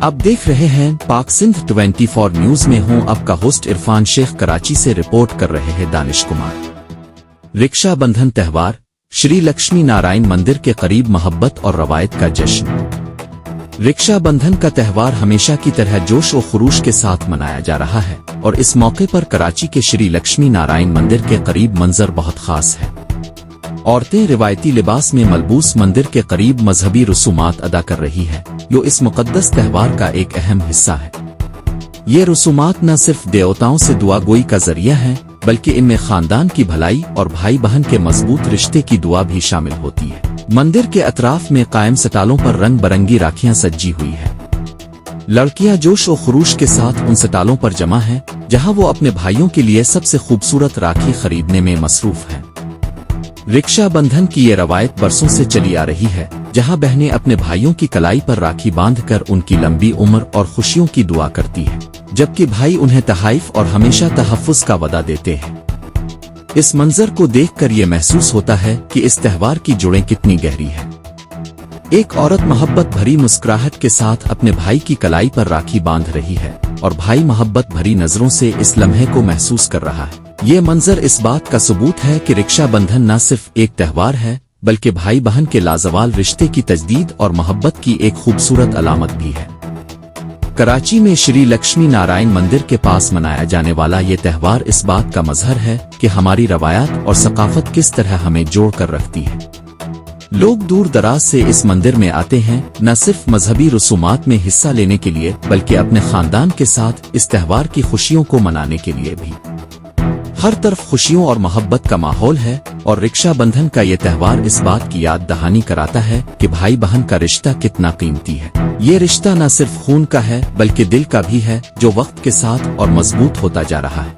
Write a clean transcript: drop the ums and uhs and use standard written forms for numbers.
आप देख रहे हैं पाक सिंध 24 न्यूज में हूं आपका होस्ट इरफान शेख। कराची से रिपोर्ट कर रहे हैं दानिश कुमार। रक्षा बंधन त्यौहार श्री लक्ष्मी नारायण मंदिर के करीब मोहब्बत और रवायत का जश्न। रक्षा बंधन का त्यौहार हमेशा की तरह जोश और खरूश के साथ मनाया जा रहा है और इस मौके पर कराची के श्री लक्ष्मी नारायण मंदिर के करीब मंजर बहुत खास है। औरतें रिवायती लिबास में मलबूस मंदिर के करीब मजहबी रसूमात अदा कर रही है, जो इस मुकद्दस त्यौहार का एक अहम हिस्सा है। ये रसूमात न सिर्फ देवताओं से दुआ गोई का जरिया है, बल्कि इनमें खानदान की भलाई और भाई बहन के मजबूत रिश्ते की दुआ भी शामिल होती है। मंदिर के अतराफ में कायम सटालों पर रंग बरंगी राखियां सजी हुई है। लड़कियां जोश और खरूश के साथ उन सटालों पर जमा हैं, जहां वो अपने भाइयों के लिए सबसे खूबसूरत राखी खरीदने में मसरूफ हैं। रक्षा बंधन की ये रवायत बरसों से चली आ रही है, जहां बहनें अपने भाइयों की कलाई पर राखी बांधकर उनकी लंबी उम्र और खुशियों की दुआ करती हैं, जबकि भाई उन्हें तहाइफ और हमेशा तहफ्फुज़ का वदा देते हैं। इस मंजर को देखकर ये महसूस होता है कि इस त्यौहार की जुड़ें कितनी गहरी है। एक औरत मोहब्बत भरी मुस्कुराहट के साथ अपने भाई की कलाई पर राखी बांध रही है और भाई मोहब्बत भरी नजरों से इस लम्हे को महसूस कर रहा है। ये मंजर इस बात का सबूत है कि रक्षा बंधन न सिर्फ एक त्यौहार है, बल्कि भाई बहन के लाजवाल रिश्ते की तजदीद और मोहब्बत की एक खूबसूरत अलामत भी है। कराची में श्री लक्ष्मी नारायण मंदिर के पास मनाया जाने वाला ये त्यौहार इस बात का मजहर है कि हमारी रवायात और सकाफत किस तरह हमें जोड़ कर रखती है। लोग दूर दराज से इस मंदिर में आते हैं, न सिर्फ मजहबी रसूमात में हिस्सा लेने के लिए, बल्कि अपने खानदान के साथ इस त्यौहार की खुशियों को मनाने के लिए भी। हर तरफ खुशियों और मोहब्बत का माहौल है और रक्षा बंधन का ये त्यौहार इस बात की याद दहानी कराता है कि भाई बहन का रिश्ता कितना कीमती है। ये रिश्ता न सिर्फ खून का है, बल्कि दिल का भी है, जो वक्त के साथ और मजबूत होता जा रहा है।